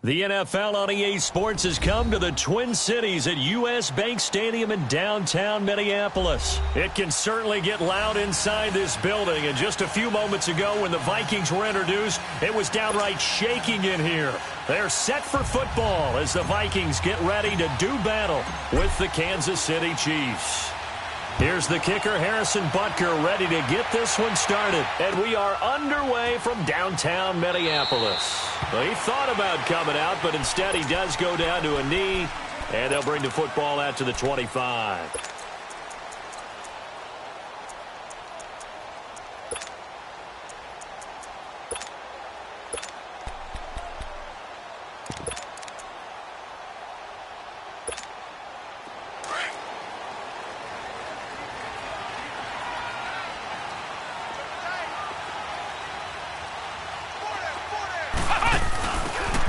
The NFL on EA Sports has come to the Twin Cities at U.S. Bank Stadium in downtown Minneapolis. It can certainly get loud inside this building, and just a few moments ago when the Vikings were introduced, it was downright shaking in here. They're set for football as the Vikings get ready to do battle with the Kansas City Chiefs. Here's the kicker, Harrison Butker, ready to get this one started. And we are underway from downtown Minneapolis. Well, he thought about coming out, but instead he does go down to a knee, and they'll bring the football out to the 25.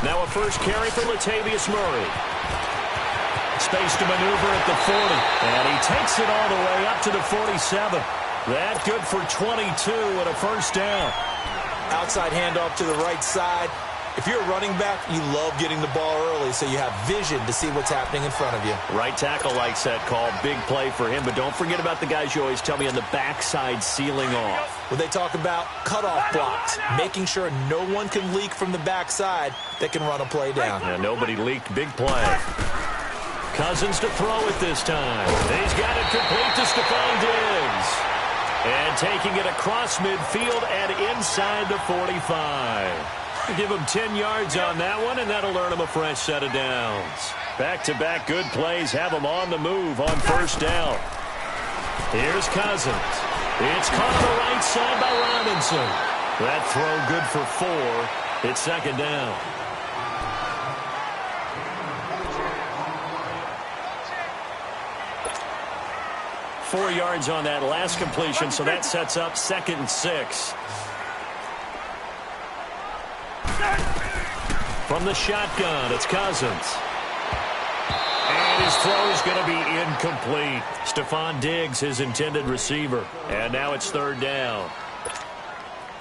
Now a first carry for Latavius Murray. Space to maneuver at the 40. And he takes it all the way up to the 47. That good for 22 and a first down. Outside handoff to the right side. If you're a running back, you love getting the ball early so you have vision to see what's happening in front of you. Right tackle likes that call. Big play for him. But don't forget about the guys you always tell me on the backside sealing off. When they talk about cutoff blocks, making sure no one can leak from the backside that can run a play down. Yeah, nobody leaked. Big play. Cousins to throw it this time. He's got it complete to Stephon Diggs. And taking it across midfield and inside the 45. Give him 10 yards on that one, and that'll earn him a fresh set of downs. Back-to-back good plays have him on the move on first down. Here's Cousins. It's caught on the right side by Robinson. That throw good for 4. It's second down. Four yards on that last completion, so that sets up 2nd and 6. From the shotgun, it's Cousins. And his throw is going to be incomplete. Stephon Diggs, his intended receiver. And now it's third down.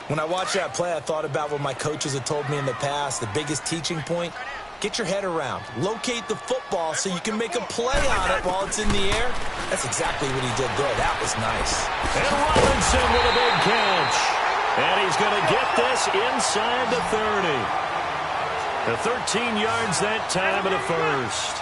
When I watched that play, I thought about what my coaches had told me in the past. The biggest teaching point, get your head around. Locate the football so you can make a play on it while it's in the air. That's exactly what he did there. That was nice. And Robinson with a big catch. And he's going to get this inside the 30. 13 yards that time and a first.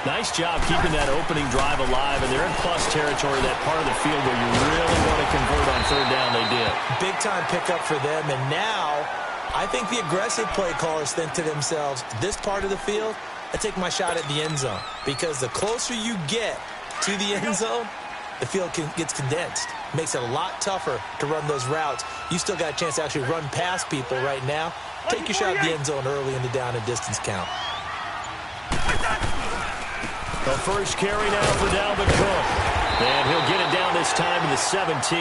Nice job keeping that opening drive alive, and they're in plus territory, that part of the field where you really want to convert on third down. They did. Big-time pickup for them, and now I think the aggressive play callers think to themselves, this part of the field, I take my shot at the end zone, because the closer you get to the end zone, the field gets condensed. Makes it a lot tougher to run those routes. You still got a chance to actually run past people right now. Take your shot at the end zone early in the down and distance count. The first carry now for Dalvin Cook. And he'll get it down this time to the 17.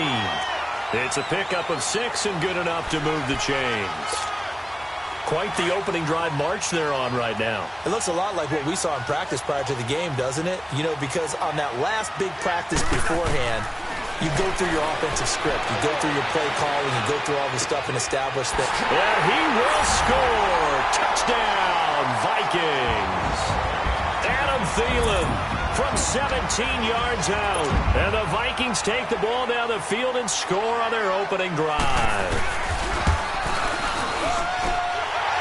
It's a pickup of 6 and good enough to move the chains. Quite the opening drive march they're on right now. It looks a lot like what we saw in practice prior to the game, doesn't it? You know, because on that last big practice beforehand, you go through your offensive script. You go through your play calling. You go through all the stuff and establish that. And he will score. Touchdown, Vikings. Adam Thielen from 17 yards out. And the Vikings take the ball down the field and score on their opening drive.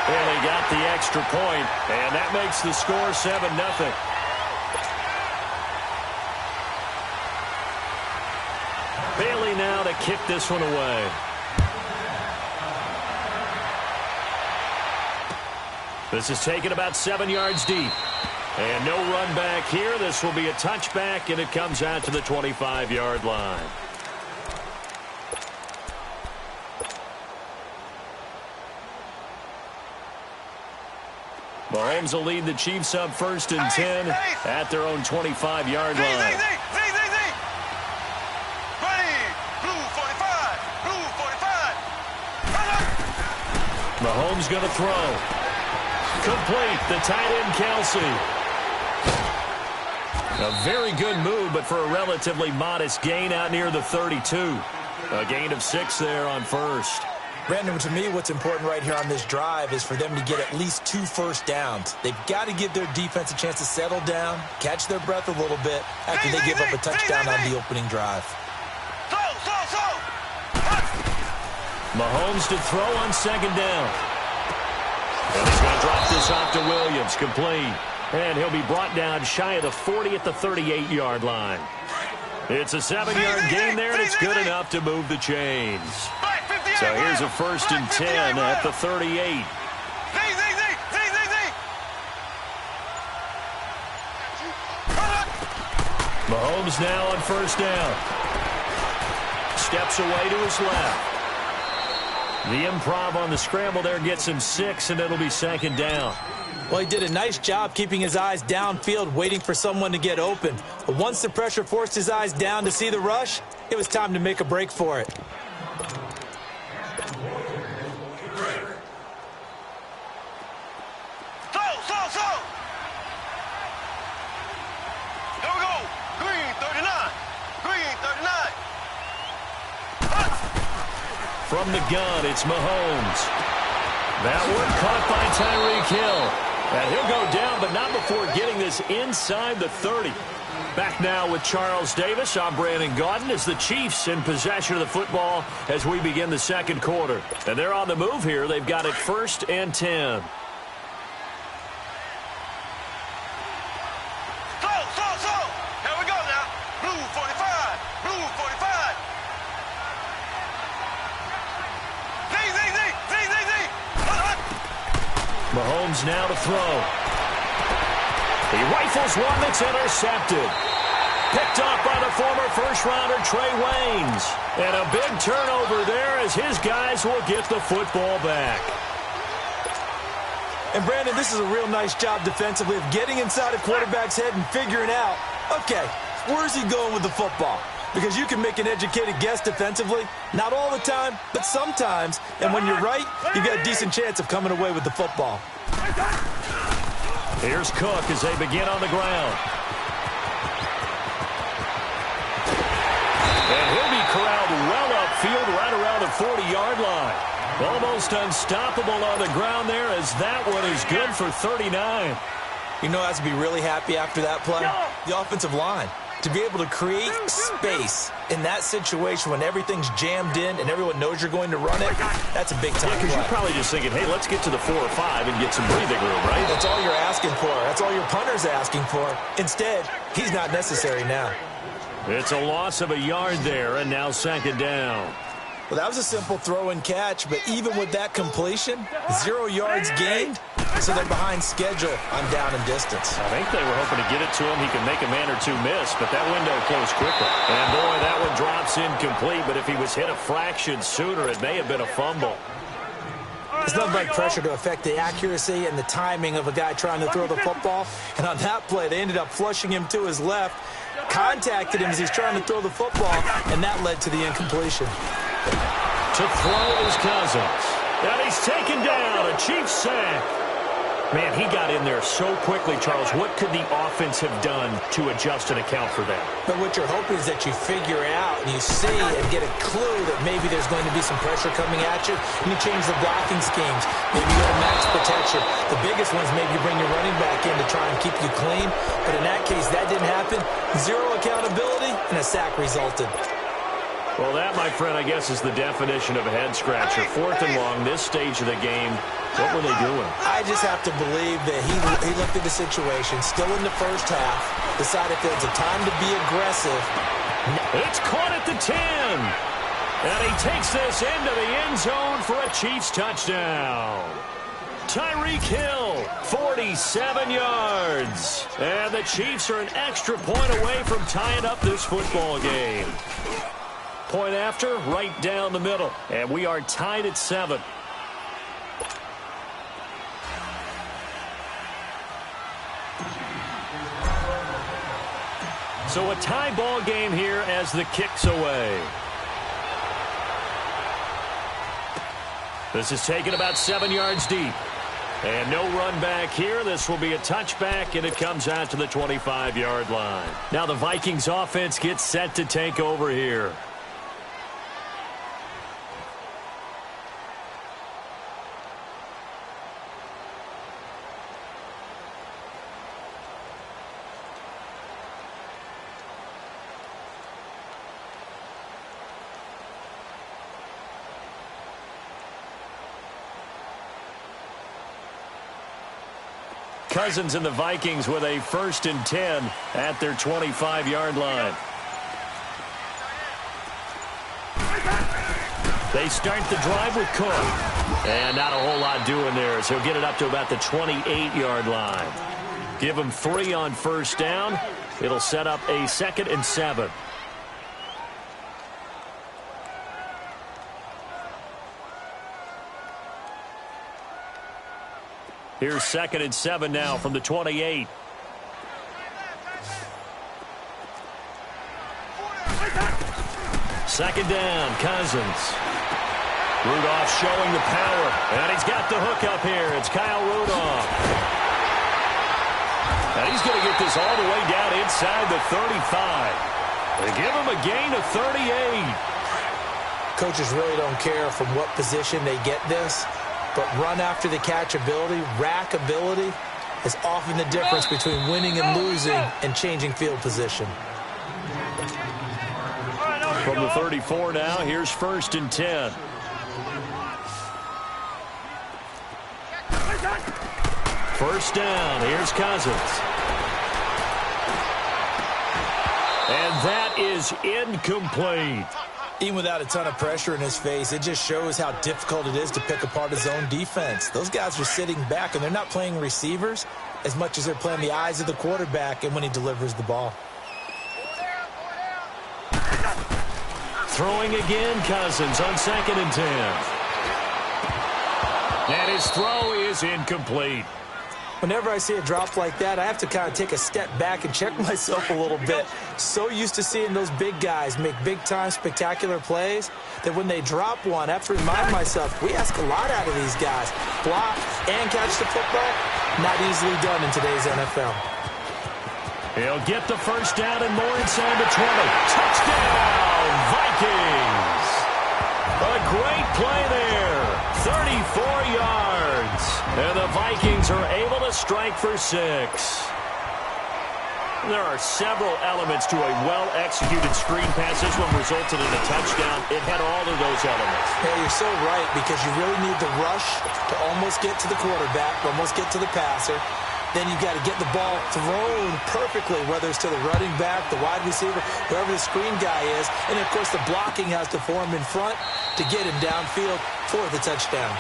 And they got the extra point, and that makes the score 7-0. Bailey now to kick this one away. This is taken about 7 yards deep. And no run back here. This will be a touchback, and it comes out to the 25-yard line. Mahomes will lead the Chiefs up 1st and 10 at their own 25-yard line. Mahomes going to throw. Complete. The tight end, Kelsey. A very good move, but for a relatively modest gain out near the 32. A gain of 6 there on first. Brandon, to me, what's important right here on this drive is for them to get at least 2 first downs. They've got to give their defense a chance to settle down, catch their breath a little bit after they give up a touchdown on the opening drive. Mahomes to throw on second down. And he's going to drop this off to Williams, complete. And he'll be brought down shy of the 40 at the 38-yard line. It's a 7-yard gain there, and it's good enough to move the chains. So here's a 1st and 10 at the 38. Mahomes now on first down. Steps away to his left. The improv on the scramble there gets him 6, and it'll be second down. Well, he did a nice job keeping his eyes downfield, waiting for someone to get open. But once the pressure forced his eyes down to see the rush, it was time to make a break for it. Here we go. Green 39. Green 39. From the gun, it's Mahomes. That one caught by Tyreek Hill. And he'll go down, but not before getting this inside the 30. Back now with Charles Davis. I'm Brandon Gaudin as the Chiefs in possession of the football as we begin the second quarter. And they're on the move here. They've got it 1st and 10. Here we go now. Blue 45. Blue 45. Mahomes now to throw. He rifles one that's intercepted. Picked off by the former first-rounder Trey Waynes. And a big turnover there as his guys will get the football back. And, Brandon, this is a real nice job defensively of getting inside a quarterback's head and figuring out, okay, where's he going with the football? Because you can make an educated guess defensively. Not all the time, but sometimes. And when you're right, you've got a decent chance of coming away with the football. Here's Cook as they begin on the ground. And he'll be corralled well upfield right around the 40-yard line. Almost unstoppable on the ground there as that one is good for 39. You know, has to be really happy after that play. The offensive line. To be able to create space in that situation when everything's jammed in and everyone knows you're going to run it, that's a big-time play. Because you're probably just thinking, hey, let's get to the 4 or 5 and get some breathing room, right? That's all you're asking for. That's all your punter's asking for. Instead, he's not necessary now. It's a loss of a yard there, and now second down. Well, that was a simple throw and catch, but even with that completion, 0 yards gained, so they're behind schedule on down and distance. I think they were hoping to get it to him. He could make a man or two miss, but that window closed quickly. And, boy, that one drops incomplete, but if he was hit a fraction sooner, it may have been a fumble. It's nothing like pressure to affect the accuracy and the timing of a guy trying to throw the football. And on that play, they ended up flushing him to his left, contacted him as he's trying to throw the football, and that led to the incompletion. To throw is Cousins. And he's taken down. A Chiefs sack. Man, he got in there so quickly, Charles. What could the offense have done to adjust and account for that? But what you're hoping is that you figure out and you see and get a clue that maybe there's going to be some pressure coming at you, and you change the blocking schemes. Maybe you go to max protection. The biggest one is maybe you bring your running back in to try and keep you clean. But in that case, that didn't happen. 0 accountability, and a sack resulted. Well, that, my friend, I guess is the definition of a head-scratcher. 4th and long, this stage of the game. What were they doing? I just have to believe that he looked at the situation, still in the first half, decided that it's a time to be aggressive. It's caught at the 10. And he takes this into the end zone for a Chiefs touchdown. Tyreek Hill, 47 yards. And the Chiefs are an extra point away from tying up this football game. Point after, right down the middle. And we are tied at 7. So a tie ball game here as the kick's away. This is taken about 7 yards deep. And no run back here. This will be a touchback, and it comes out to the 25-yard line. Now the Vikings offense gets set to take over here. Cousins and the Vikings with a 1st and 10 at their 25-yard line. They start the drive with Cook. And not a whole lot doing there, so he'll get it up to about the 28-yard line. Give him 3 on 1st down. It'll set up a 2nd and 7. Here's 2nd and 7 now from the 28. Second down, Cousins. Rudolph showing the power, and he's got the hook up here. It's Kyle Rudolph. And he's going to get this all the way down inside the 35. They give him a gain of 38. Coaches really don't care from what position they get this, but run after the catch ability, rack ability, is often the difference between winning and losing and changing field position. From the 34 now, here's 1st and 10. First down, here's Cousins. And that is incomplete. Even without a ton of pressure in his face, it just shows how difficult it is to pick apart his own defense. Those guys are sitting back, and they're not playing receivers as much as they're playing the eyes of the quarterback and when he delivers the ball. Throwing again, Cousins on 2nd and 10. And his throw is incomplete. Whenever I see a drop like that, I have to kind of take a step back and check myself a little bit. So used to seeing those big guys make big-time spectacular plays that when they drop one, I have to remind myself, we ask a lot out of these guys. Block and catch the football, not easily done in today's NFL. He'll get the first down and more inside the 20. Touchdown, Vikings! A great play there. 34 yards. And the Vikings are able to strike for 6. There are several elements to a well-executed screen pass. This one resulted in a touchdown. It had all of those elements. Yeah, you're so right, because you really need the rush to almost get to the quarterback, almost get to the passer. Then you've got to get the ball thrown perfectly, whether it's to the running back, the wide receiver, whoever the screen guy is. And, of course, the blocking has to form in front to get him downfield for the touchdown.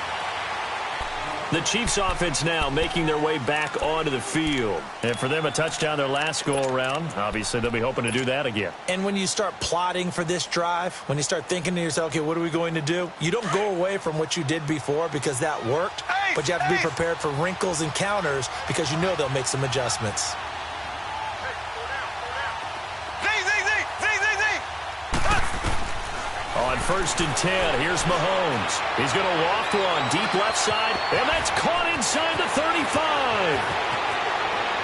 The Chiefs offense now making their way back onto the field. And for them, a touchdown their last go-around. Obviously, they'll be hoping to do that again. And when you start plotting for this drive, when you start thinking to yourself, okay, what are we going to do? You don't go away from what you did before because that worked. But you have to be prepared for wrinkles and counters because you know they'll make some adjustments. On 1st and 10, here's Mahomes. He's going to walk one deep left side, and that's caught inside the 35.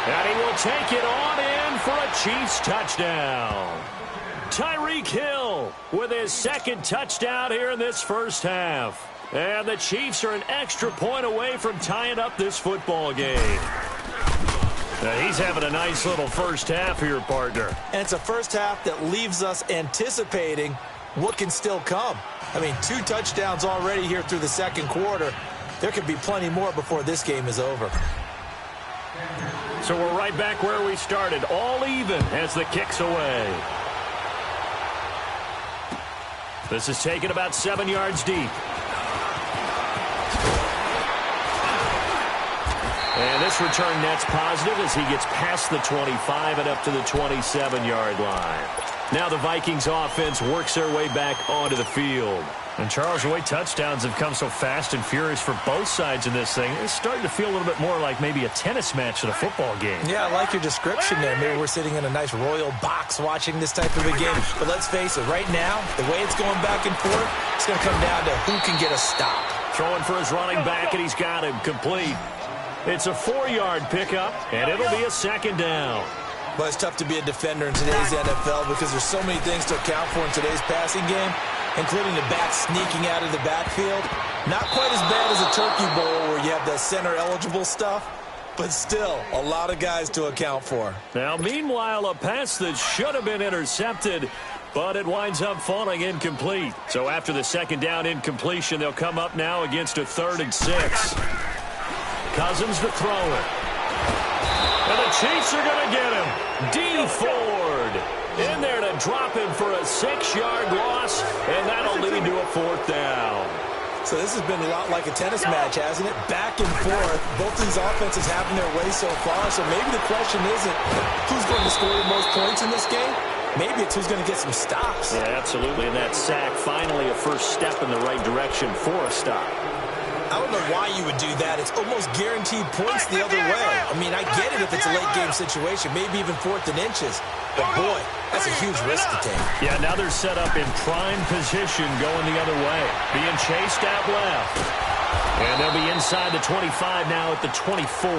And he will take it on in for a Chiefs touchdown. Tyreek Hill with his 2nd touchdown here in this first half. And the Chiefs are an extra point away from tying up this football game. Now he's having a nice little first half here, partner. And it's a first half that leaves us anticipating what can still come. I mean, 2 touchdowns already here through the 2nd quarter. There could be plenty more before this game is over. So we're right back where we started, all even as the kick's away. This is taken about 7 yards deep. And this return net's positive as he gets past the 25 and up to the 27-yard line. Now the Vikings offense works their way back onto the field. And, Charles, the way touchdowns have come so fast and furious for both sides in this thing, it's starting to feel a little bit more like maybe a tennis match than a football game. Yeah, I like your description there. Maybe we're sitting in a nice royal box watching this type of a game. But let's face it, right now, the way it's going back and forth, it's going to come down to who can get a stop. Throwing for his running back, and he's got him complete. It's a 4-yard pickup, and it'll be a 2nd down. But it's tough to be a defender in today's NFL because there's so many things to account for in today's passing game, including the back sneaking out of the backfield. Not quite as bad as a turkey bowl where you have the center-eligible stuff, but still a lot of guys to account for. Now, meanwhile, a pass that should have been intercepted, but it winds up falling incomplete. So after the 2nd down incompletion, they'll come up now against a 3rd and 6. Cousins the thrower. And the Chiefs are going to get him. D. Ford in there to drop him for a 6-yard loss, and that'll lead to a 4th down. So this has been a lot like a tennis match, hasn't it? Back and forth. Both these offenses having their way so far. So maybe the question isn't who's going to score the most points in this game. Maybe it's who's going to get some stops. Yeah, absolutely. And that sack, finally a first step in the right direction for a stop. I don't know why you would do that. It's almost guaranteed points the other way. I mean, I get it if it's a late-game situation, maybe even 4th and inches. But, boy, that's a huge risk to take. Yeah, now they're set up in prime position going the other way. Being chased out left. And they'll be inside the 25 now at the 24.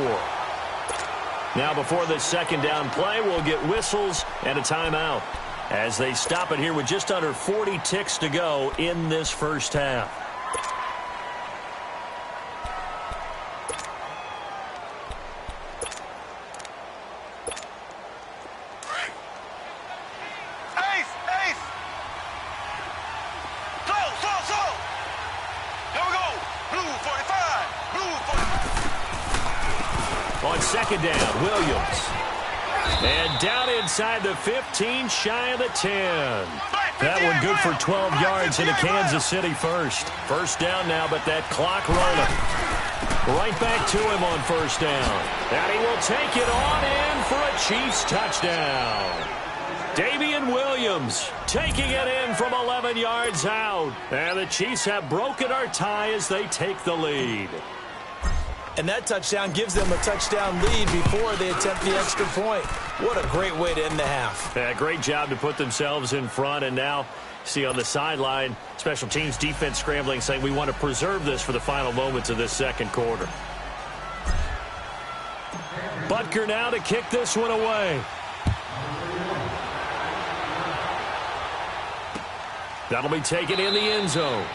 Now, before this second down play, we'll get whistles and a timeout as they stop it here with just under 40 ticks to go in this first half. On second down, Williams. And down inside the 15, shy of the 10. That one good for 12 yards into Kansas City first. First down now, but that clock rolling. Right back to him on first down. And he will take it on in for a Chiefs touchdown. Damian Williams taking it in from 11 yards out. And the Chiefs have broken our tie as they take the lead. And that touchdown gives them a touchdown lead before they attempt the extra point. What a great way to end the half. Yeah, great job to put themselves in front. And now, see on the sideline, special teams defense scrambling, saying we want to preserve this for the final moments of this second quarter. Butker now to kick this one away. That'll be taken in the end zone.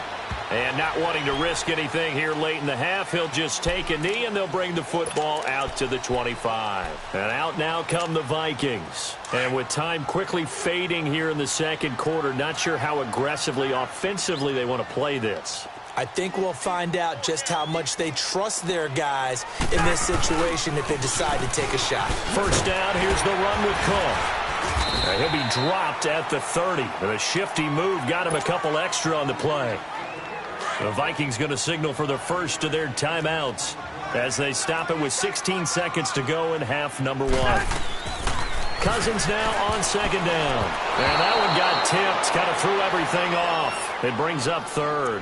And not wanting to risk anything here late in the half, he'll just take a knee, and they'll bring the football out to the 25. And out now come the Vikings. And with time quickly fading here in the second quarter, not sure how aggressively, offensively they want to play this. I think we'll find out just how much they trust their guys in this situation if they decide to take a shot. First down, here's the run with Cook. He'll be dropped at the 30. And a shifty move got him a couple extra on the play. The Vikings going to signal for the first of their timeouts as they stop it with 16 seconds to go in half number 1. Cousins now on second down. And that one got tipped. Kind of threw everything off. It brings up third.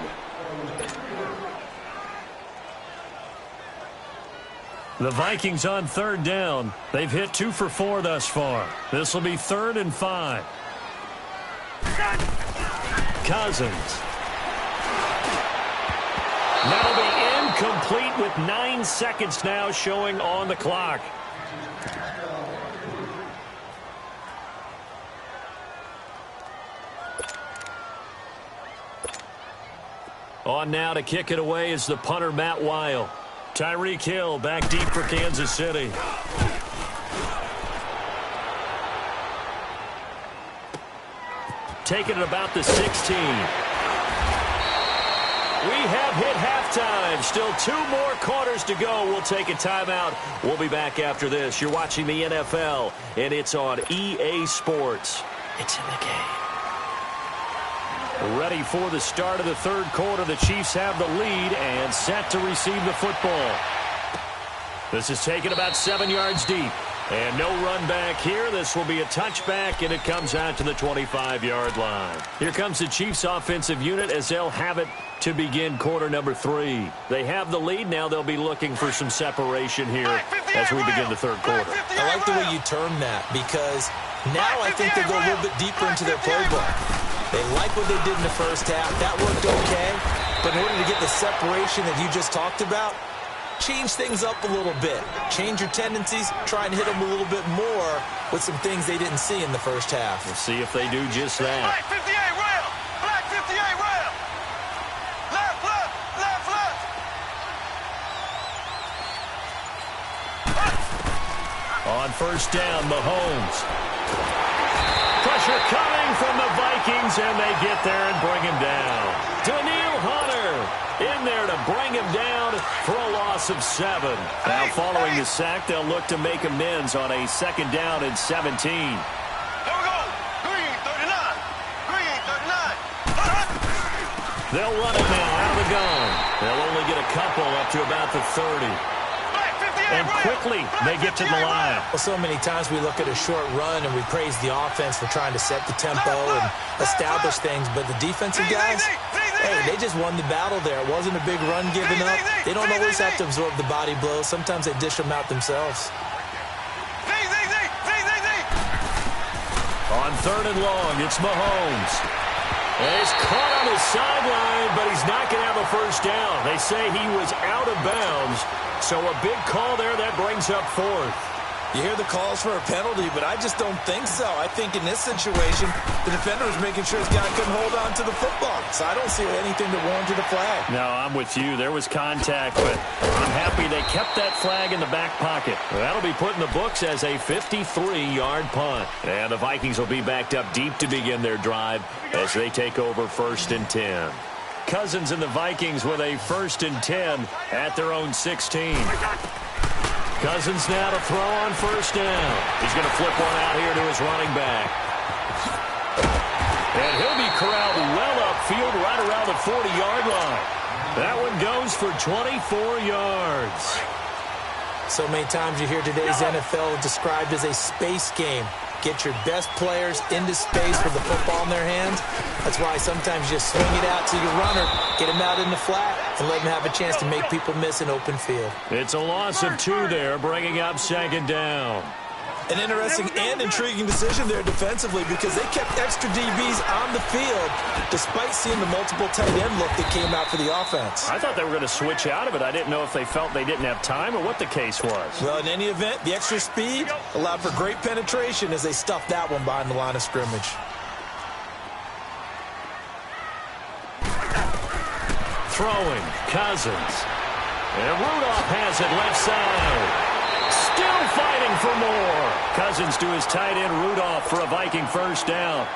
The Vikings on third down. They've hit 2 for 4 thus far. This will be 3rd and 5. Cousins. That'll be incomplete with 9 seconds now showing on the clock. On now to kick it away is the punter, Matt Weil. Tyreek Hill back deep for Kansas City. Taking it about the 16. We have hit halftime. Still 2 more quarters to go. We'll take a timeout. We'll be back after this. You're watching the NFL, and it's on EA Sports. It's in the game. Ready for the start of the third quarter. The Chiefs have the lead and set to receive the football. This is taken about 7 yards deep. And no run back here. This will be a touchback, and it comes out to the 25-yard line. Here comes the Chiefs offensive unit as they'll have it to begin quarter number 3. They have the lead. Now they'll be looking for some separation here as we begin the third quarter. I like the way you term that because now I think they go a little bit deeper into their playbook. They like what they did in the first half. That worked okay. But in order to get the separation that you just talked about, change things up a little bit. Change your tendencies. Try and hit them a little bit more with some things they didn't see in the first half. We'll see if they do just that. Black 58 round. Black 58 round. Left, left, left, left. On first down, Mahomes. Pressure coming from the Vikings, and they get there and bring him down. Danielle Hunter in there to bring him down for a loss of 7. Now following the sack, they'll look to make amends on a 2nd down and 17. Here we go. Green 39. Green 39. They'll run it now out of the gun. They'll only get a couple up to about the 30. And quickly, they get to the line. Well, so many times we look at a short run and we praise the offense for trying to set the tempo and establish things. But the defensive guys, hey, they just won the battle there. It wasn't a big run given up. They don't always have to absorb the body blows. Sometimes they dish them out themselves. On 3rd and long, it's Mahomes. And he's caught on his sideline, but he's not going to have a first down. They say he was out of bounds. So a big call there that brings up 4th. You hear the calls for a penalty, but I just don't think so. I think in this situation, the defender was making sure his guy couldn't hold on to the football. So I don't see anything that warranted a flag. No, I'm with you. There was contact, but I'm happy they kept that flag in the back pocket. That'll be put in the books as a 53-yard punt. And the Vikings will be backed up deep to begin their drive as they take over 1st and 10. Cousins and the Vikings with a 1st and 10 at their own 16. Cousins now to throw on 1st down. He's going to flip one out here to his running back. And he'll be corralled well upfield right around the 40-yard line. That one goes for 24 yards. So many times you hear today's NFL described as a space game. Get your best players into space with the football in their hands. That's why sometimes you just swing it out to your runner, get him out in the flat, and let him have a chance to make people miss an open field. It's a loss of 2 there, bringing up 2nd down. An interesting and intriguing decision there defensively because they kept extra DBs on the field despite seeing the multiple tight end look that came out for the offense. I thought they were going to switch out of it. I didn't know if they felt they didn't have time or what the case was. Well, in any event, the extra speed allowed for great penetration as they stuffed that one behind the line of scrimmage. Throwing, Cousins. And Rudolph has it left side. Still fighting for more. Cousins to his tight end Rudolph for a Viking 1st down.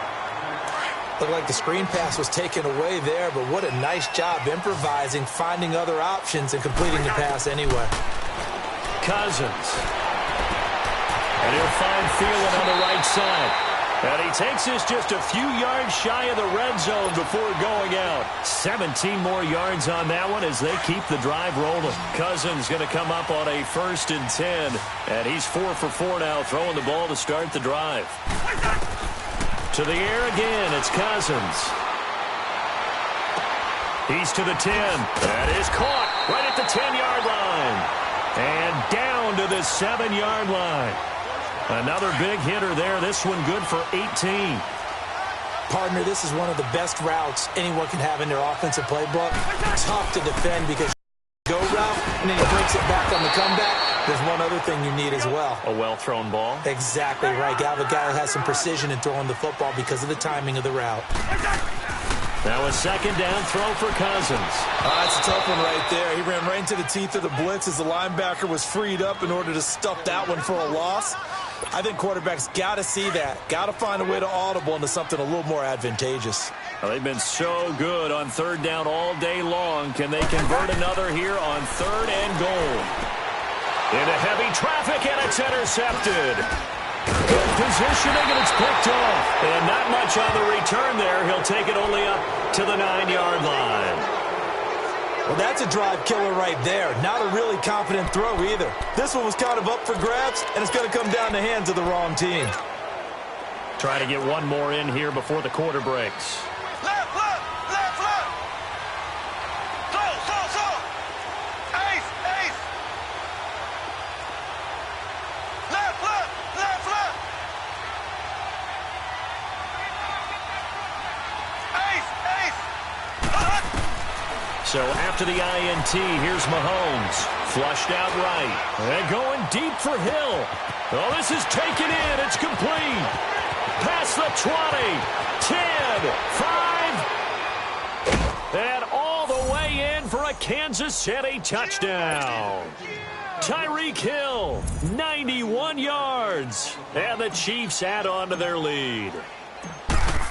Looked like the screen pass was taken away there, but what a nice job improvising, finding other options, and completing the pass anyway. Cousins. And he'll find Thielen on the right side. And he takes this just a few yards shy of the red zone before going out. 17 more yards on that one as they keep the drive rolling. Cousins going to come up on a 1st and 10. And he's 4 for 4 now, throwing the ball to start the drive. To the air again, it's Cousins. He's to the 10. That is caught right at the 10-yard line. And down to the 7-yard line. Another big hitter there. This one good for 18. Partner, this is one of the best routes anyone can have in their offensive playbook. Tough to defend because go route, and then he breaks it back on the comeback. There's one other thing you need as well. A well-thrown ball. Exactly right. You have a guy that has some precision in throwing the football because of the timing of the route. Now a 2nd down throw for Cousins. That's a tough one right there. He ran right into the teeth of the blitz as the linebacker was freed up in order to stuff that one for a loss. I think quarterbacks got to see that. Got to find a way to audible into something a little more advantageous. Well, they've been so good on 3rd down all day long. Can they convert another here on 3rd and goal? Into heavy traffic, and it's intercepted. Good positioning, and it's picked off. And not much on the return there. He'll take it only up to the 9-yard line. Well, that's a drive killer right there. Not a really confident throw either. This one was kind of up for grabs, and it's going to come down the hands of the wrong team. Try to get one more in here before the quarter breaks. Left, left, left, left. Throw. Ace, ace. Left, left, left, left. Ace, ace. So after the INT, here's Mahomes. Flushed out right. And going deep for Hill. Oh, this is taken in. It's complete. Past the 20. 10. 5. And all the way in for a Kansas City touchdown. Tyreek Hill, 91 yards. And the Chiefs add on to their lead.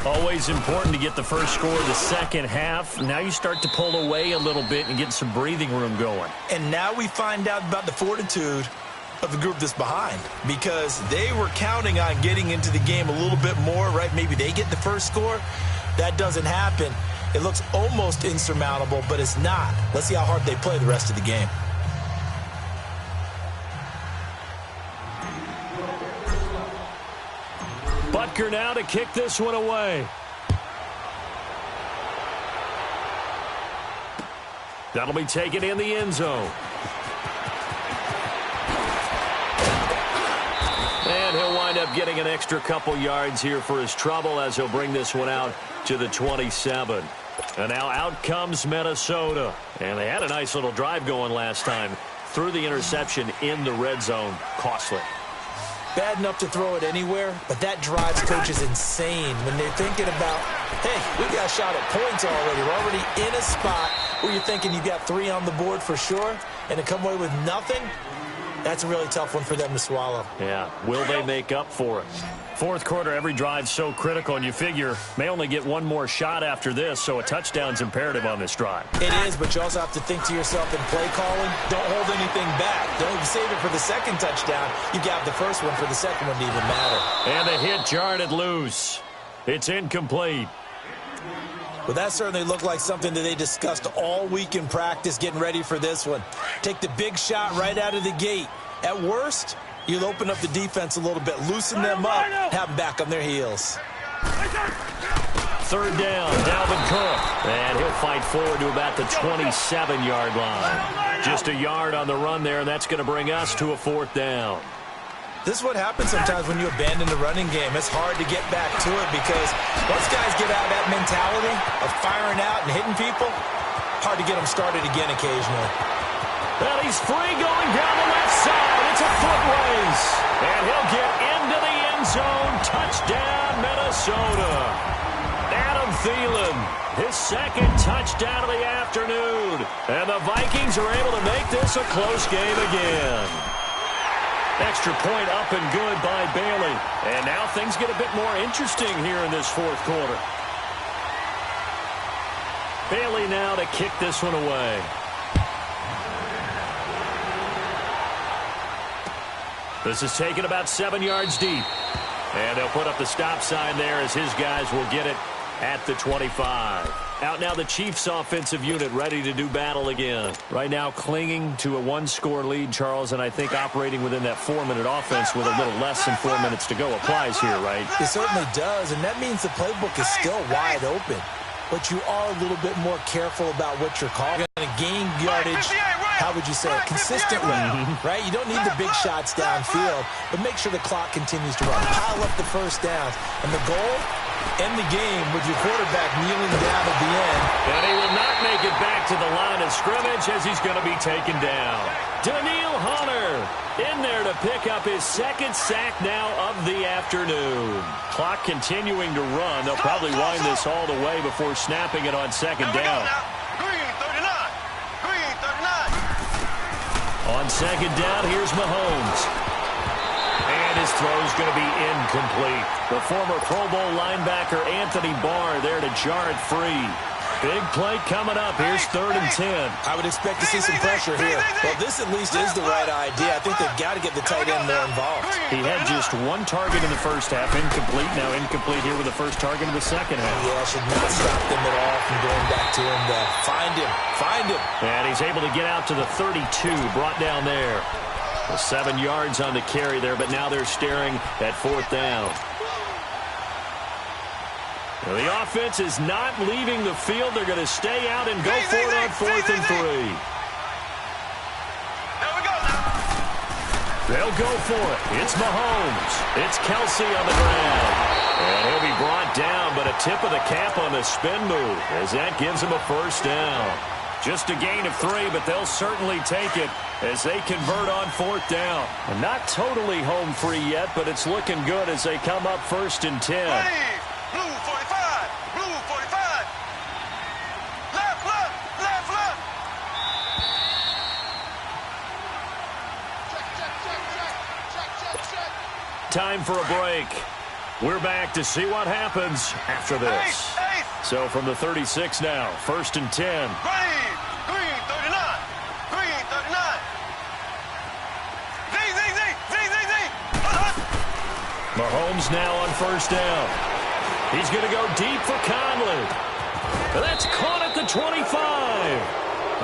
Always important to get the first score of the second half. Now you start to pull away a little bit and get some breathing room going. And now we find out about the fortitude of the group that's behind, because they were counting on getting into the game a little bit more, right? Maybe they get the first score. That doesn't happen. It looks almost insurmountable, but it's not. Let's see how hard they play the rest of the game. Butker now to kick this one away. That'll be taken in the end zone. And he'll wind up getting an extra couple yards here for his trouble as he'll bring this one out to the 27. And now out comes Minnesota. And they had a nice little drive going last time. Threw the interception in the red zone. Costly. Bad enough to throw it anywhere, but that drives coaches insane when they're thinking about, hey, we got a shot at points already. We're already in a spot where you're thinking you got 3 on the board for sure, and to come away with nothing, that's a really tough one for them to swallow. Yeah, will they make up for it? Fourth quarter, every drive's so critical, and you figure may only get one more shot after this, so a touchdown's imperative on this drive. It is, but you also have to think to yourself in play calling, don't hold anything back. Don't save it for the second touchdown. You got the first one for the second one to even matter. And the hit jarred it loose. It's incomplete. Well, that certainly looked like something that they discussed all week in practice getting ready for this one. Take the big shot right out of the gate. At worst, you'll open up the defense a little bit, loosen them up, have them back on their heels. Third down, Dalvin Cook. And he'll fight forward to about the 27-yard line. Just a yard on the run there, and that's going to bring us to a fourth down. This is what happens sometimes when you abandon the running game. It's hard to get back to it because once guys get out of that mentality of firing out and hitting people, hard to get them started again occasionally. Well, he's free going down the left side. It's a foot race. And he'll get into the end zone. Touchdown, Minnesota. Adam Thielen, his second touchdown of the afternoon. And the Vikings are able to make this a close game again. Extra point up and good by Bailey. And now things get a bit more interesting here in this fourth quarter. Bailey now to kick this one away. This is taken about 7 yards deep. And they'll put up the stop sign there as his guys will get it at the 25. Out now the Chiefs offensive unit ready to do battle again. Right now clinging to a one-score lead, Charles, and I think operating within that 4-minute offense with a little less than 4 minutes to go applies here, right? It certainly does, and that means the playbook is still wide open. But you are a little bit more careful about what you're calling. You're going to gain yardage, how would you say it, consistently, right? You don't need the big shots downfield, but make sure the clock continues to run. Pile up the first downs. And the goal, end the game with your quarterback kneeling down at the end. And he will not make it back to the line of scrimmage as he's going to be taken down. Daniil Hunter in there to pick up his second sack now of the afternoon. Clock continuing to run. They'll probably wind this all the way before snapping it on second down. Green 39. Green 39. On second down, here's Mahomes. And his throw's going to be incomplete. The former Pro Bowl linebacker Anthony Barr there to jar it free. Big play coming up. Here's 3rd and 10. I would expect to see some pressure here. Well, this at least is the right idea. I think they've got to get the tight end more involved. He had just one target in the first half. Incomplete. Now incomplete here with the first target in the second half. Yeah, should not stop them at all from going back to him. Find him. Find him. And he's able to get out to the 32. Brought down there. 7 yards on the carry there, but now they're staring at 4th down. Now the offense is not leaving the field. They're going to stay out and go for it on 4th and 3. There we go now. They'll go for it. It's Mahomes. It's Kelsey on the ground. And he'll be brought down, but a tip of the cap on the spin move as that gives him a first down. Just a gain of 3, but they'll certainly take it as they convert on 4th down. And not totally home free yet, but it's looking good as they come up 1st and 10. Blue 45. Blue 45. Left, left, left, left. Time for a break. We're back to see what happens after this. So from the 36 now, 1st and 10. Green 39. Green 39. Z. Mahomes now on 1st down. He's going to go deep for Conley. That's caught at the 25.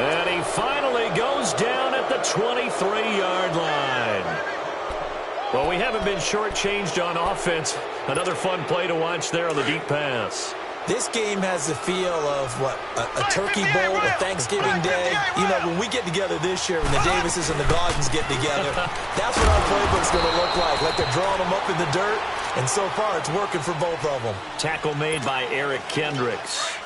And he finally goes down at the 23-yard line. Well, we haven't been shortchanged on offense. Another fun play to watch there on the deep pass. This game has the feel of, a turkey bowl, a Thanksgiving day. You know, when we get together this year, when the Davises and the Gardens get together, that's what our playbook's going to look like they're drawing them up in the dirt, and so far it's working for both of them. Tackle made by Eric Kendricks.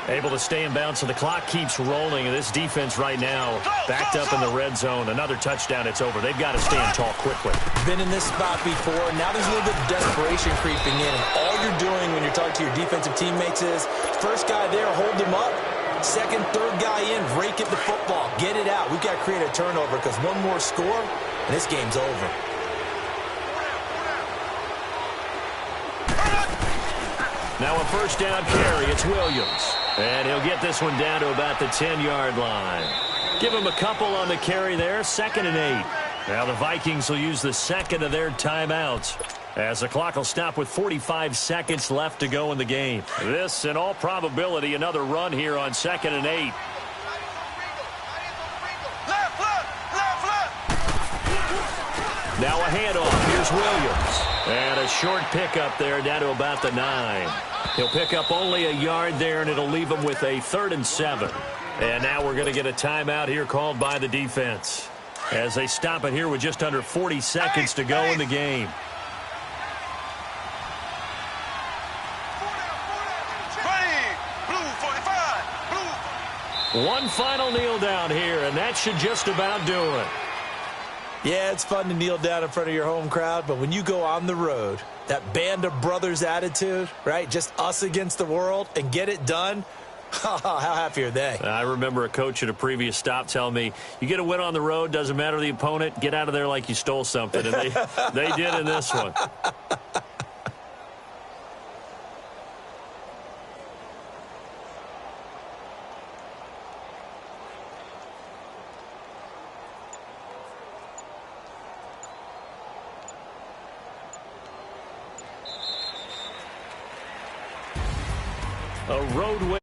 Able to stay in bounds, so the clock keeps rolling, and this defense right now backed up in the red zone. Another touchdown, it's over. They've got to stand tall quickly. Been in this spot before. Now there's a little bit of desperation creeping in, and all you're doing when you're talking to your defensive teammates is, first guy there, hold him up. Second, third guy in, rake at the football. Get it out. We've got to create a turnover because one more score, and this game's over. Now a 1st down carry. It's Williams. And he'll get this one down to about the 10-yard line. Give him a couple on the carry there. 2nd and 8. Now the Vikings will use the second of their timeouts, as the clock will stop with 45 seconds left to go in the game. This, in all probability, another run here on 2nd and 8. Left. Now a handoff. Here's Williams. And a short pickup there down to about the 9. He'll pick up only a yard there, and it'll leave him with a 3rd and 7. And now we're going to get a timeout here called by the defense, as they stop it here with just under 40 seconds to go in the game. Blue 45. Blue. One final kneel down here, and that should just about do it. Yeah, it's fun to kneel down in front of your home crowd, but when you go on the road, that band of brothers attitude, right? Just us against the world and get it done. How happy are they? I remember a coach at a previous stop telling me, you get a win on the road, doesn't matter the opponent, get out of there like you stole something. And they did in this one. A road win